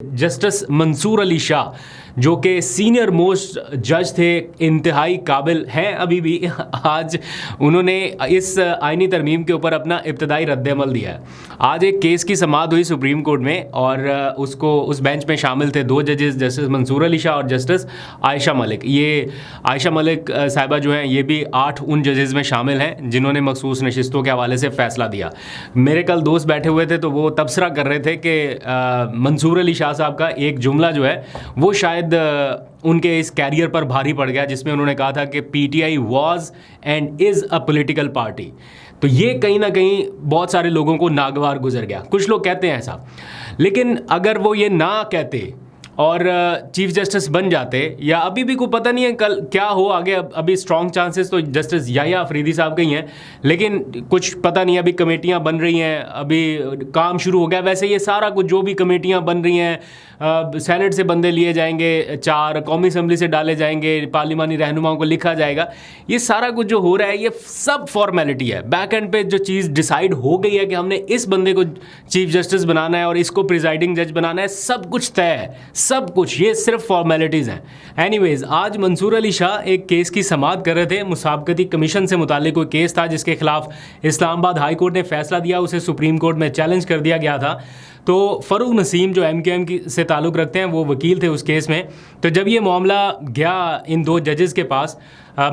Justice Mansoor Ali Shah जो कि senior most जज थे, इंतहाई काबिल हैं अभी भी। आज उन्होंने इस आईनी तरमीम के ऊपर अपना इब्तदाई रद्द-ए-अमल दिया है। आज एक केस की समाअत हुई सुप्रीम कोर्ट में और उस बेंच में शामिल थे दो जजेस, जस्टिस मंसूर अली शाह और जस्टिस आयशा मलिक। ये आयशा मलिक साहिबा जो हैं ये भी 8 उन जजेस में शामिल हैं जिन्होंने मखसूस नशिस्तों के हवाले से फ़ैसला दिया। मेरे कल दोस्त बैठे हुए थे तो वो तबसरा कर रहे थे कि मंसूर अली शाह साहब का एक जुमला जो है वो शायद उनके इस कैरियर पर भारी पड़ गया, जिसमें उन्होंने कहा था कि PTI was and is a political party. तो ये कहीं ना कहीं बहुत सारे लोगों को नागवार गुजर गया। कुछ लोग कहते हैं ऐसा, लेकिन अगर वो ये ना कहते और चीफ जस्टिस बन जाते, या अभी भी कोई पता नहीं है कल क्या हो आगे। अभी स्ट्रॉन्ग चांसेस तो जस्टिस याह्या अफरीदी साहब के ही हैं, लेकिन कुछ पता नहीं। अभी कमेटियां बन रही हैं, अभी काम शुरू हो गया। वैसे ये सारा कुछ जो भी कमेटियां बन रही हैं, सेनेट से बंदे लिए जाएंगे, 4 कौमी असम्बली से डाले जाएंगे, पार्लिमानी रहनुमाओं को लिखा जाएगा। ये सारा कुछ जो हो रहा है ये सब फॉर्मेलिटी है। बैक एंड पे जो चीज़ डिसाइड हो गई है कि हमने इस बंदे को चीफ जस्टिस बनाना है और इसको प्रिजाइडिंग जज बनाना है, सब कुछ तय है, सब कुछ। ये सिर्फ फॉर्मेलिटीज़ हैं। एनीवेज, आज मंसूर अली शाह एक केस की समाअत कर रहे थे। मुसाबकती कमीशन से मुतालिक कोई केस था जिसके खिलाफ इस्लामाबाद हाई कोर्ट ने फैसला दिया, उसे सुप्रीम कोर्ट में चैलेंज कर दिया गया था। तो फ़रूक नसीम जो MQM की से ताल्लुक़ रखते हैं वो वकील थे उस केस में। तो जब ये मामला गया इन 2 जजेस के पास,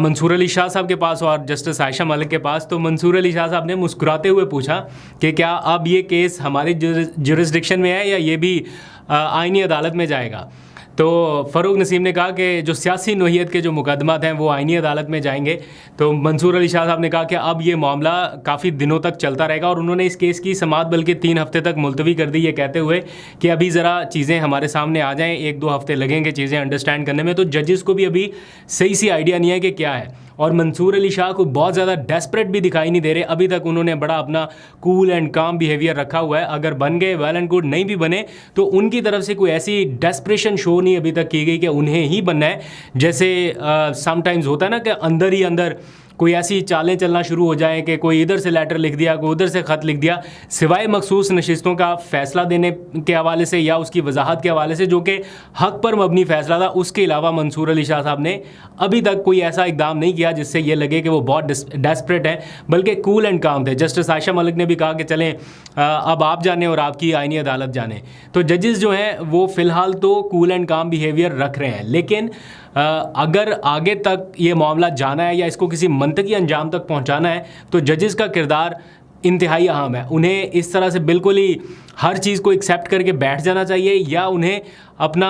मंसूर अली शाह साहब के पास और जस्टिस आयशा मलिक के पास, तो मंसूर अली शाह साहब ने मुस्कुराते हुए पूछा कि क्या अब ये केस हमारी जुरिस्डिक्शन में है या ये भी आईनी अदालत में जाएगा। तो फ़रूक नसीम ने कहा कि जो सियासी नोहियत के जो मुकदमात हैं वो आईनी अदालत में जाएंगे। तो मंसूर अली शाह साहब ने कहा कि अब ये मामला काफ़ी दिनों तक चलता रहेगा और उन्होंने इस केस की समाअत बल्कि 3 हफ्ते तक मुलतवी कर दी, ये कहते हुए कि अभी ज़रा चीज़ें हमारे सामने आ जाएँ, 1-2 हफ्ते लगेंगे चीज़ें अंडरस्टैंड करने में। तो जजेस को भी अभी सही सी आइडिया नहीं है कि क्या है। और मंसूर अली शाह को बहुत ज़्यादा डेस्परेट भी दिखाई नहीं दे रहे। अभी तक उन्होंने बड़ा अपना कूल एंड काम बिहेवियर रखा हुआ है। अगर बन गए वेल एंड गुड, नहीं भी बने तो उनकी तरफ से कोई ऐसी डेस्परेशन शो नहीं अभी तक की गई कि उन्हें ही बनना है। जैसे समटाइम्स होता है ना कि अंदर ही अंदर कोई ऐसी चालें चलना शुरू हो जाएं कि कोई इधर से लेटर लिख दिया, कोई उधर से ख़त लिख दिया, सिवाय मखसूस नशिस्तों का फ़ैसला देने के हवाले से या उसकी वजाहत के हवाले से जो कि हक़ पर मबनी फ़ैसला था। उसके अलावा मंसूर अली शाह साहब ने अभी तक कोई ऐसा इक़दाम नहीं किया जिससे ये लगे कि वो बहुत डेस्परेट हैं, बल्कि कूल एंड काम थे। जस्टिस आयशा मलिक ने भी कहा कि चलें अब आप जाने और आपकी आईनी अदालत जाने। तो जजेस जो हैं वो फ़िलहाल तो कूल एंड काम बिहेवियर रख रहे हैं, लेकिन अगर आगे तक ये मामला जाना है या इसको किसी मंतकी अंजाम तक पहुंचाना है तो जजेस का किरदार इंतहाई अहम है। उन्हें इस तरह से बिल्कुल ही हर चीज़ को एक्सेप्ट करके बैठ जाना चाहिए या उन्हें अपना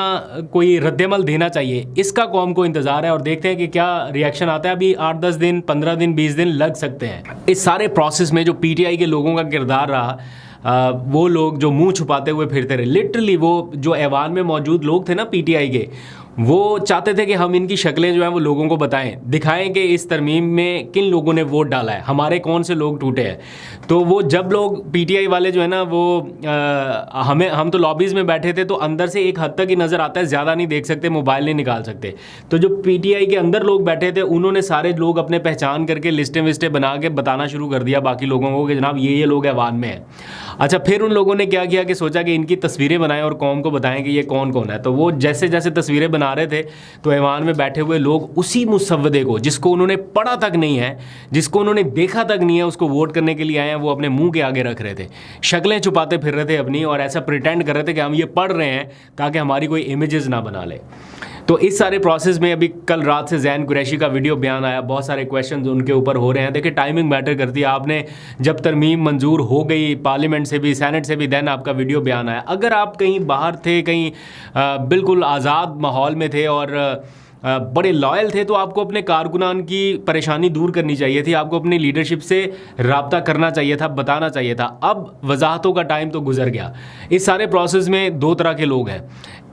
कोई रद्द-ए-अमल देना चाहिए। इसका कौम को इंतज़ार है और देखते हैं कि क्या रिएक्शन आता है। अभी 8-10 दिन, 15 दिन, 20 दिन लग सकते हैं। इस सारे प्रोसेस में जो PTI के लोगों का किरदार रहा, वो लोग जो मुंह छुपाते हुए फिरते रहे, लिटरली वो जो ऐवान में मौजूद लोग थे ना PTI के, वो चाहते थे कि हम इनकी शक्लें जो हैं वो लोगों को बताएं, दिखाएं कि इस तरमीम में किन लोगों ने वोट डाला है, हमारे कौन से लोग टूटे हैं। तो वो जब लोग PTI वाले जो है ना वो हम तो लॉबीज़ में बैठे थे तो अंदर से एक हद तक ही नज़र आता है, ज़्यादा नहीं देख सकते, मोबाइल नहीं निकाल सकते। तो जो PTI के अंदर लोग बैठे थे उन्होंने सारे लोग अपने पहचान करके लिस्टें विस्टें बना के बताना शुरू कर दिया बाकी लोगों को कि जनाब ये लोग ऐवान में हैं। अच्छा, फिर उन लोगों ने क्या किया कि सोचा कि इनकी तस्वीरें बनाएं और कौम को बताएं कि ये कौन कौन है। तो वो जैसे जैसे तस्वीरें बना रहे थे तो ऐवान में बैठे हुए लोग उसी मुसव्वदे को, जिसको उन्होंने पढ़ा तक नहीं है, जिसको उन्होंने देखा तक नहीं है, उसको वोट करने के लिए आए हैं, वो अपने मुंह के आगे रख रहे थे, शक्लें छुपाते फिर रहे थे अपनी और ऐसा प्रिटेंड कर रहे थे कि हम ये पढ़ रहे हैं ताकि हमारी कोई इमेजेस ना बना ले। तो इस सारे प्रोसेस में अभी कल रात से ज़ैन कुरैशी का वीडियो बयान आया, बहुत सारे क्वेश्चंस उनके ऊपर हो रहे हैं। देखिए, टाइमिंग मैटर करती है। आपने जब तरमीम मंजूर हो गई पार्लियामेंट से भी, सेनेट से भी, दैन आपका वीडियो बयान आया। अगर आप कहीं बाहर थे, कहीं बिल्कुल आज़ाद माहौल में थे और बड़े लॉयल थे, तो आपको अपने कारकुनान की परेशानी दूर करनी चाहिए थी, आपको अपनी लीडरशिप से रब्ता करना चाहिए था, बताना चाहिए था। अब वजाहतों का टाइम तो गुजर गया। इस सारे प्रोसेस में 2 तरह के लोग हैं।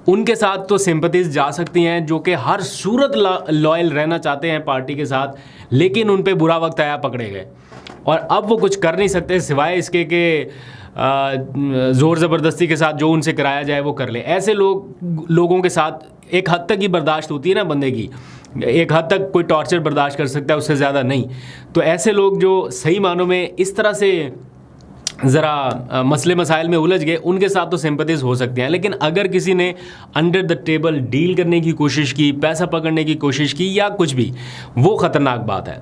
उनके साथ तो सिंपैथीज जा सकती हैं जो कि हर सूरत लॉयल रहना चाहते हैं पार्टी के साथ, लेकिन उन पे बुरा वक्त आया, पकड़े गए और अब वो कुछ कर नहीं सकते सिवाय इसके कि ज़ोर ज़बरदस्ती के साथ जो उनसे कराया जाए वो कर ले। ऐसे लोगों के साथ एक हद तक ही बर्दाश्त होती है ना बंदे की, एक हद तक कोई टॉर्चर बर्दाश्त कर सकता है, उससे ज़्यादा नहीं। तो ऐसे लोग जो सही मानों में इस तरह से ज़रा मसले मसाइल में उलझ गए, उनके साथ तो सिंपैथीज हो सकती हैं, लेकिन अगर किसी ने अंडर द टेबल डील करने की कोशिश की, पैसा पकड़ने की कोशिश की या कुछ भी, वो ख़तरनाक बात है।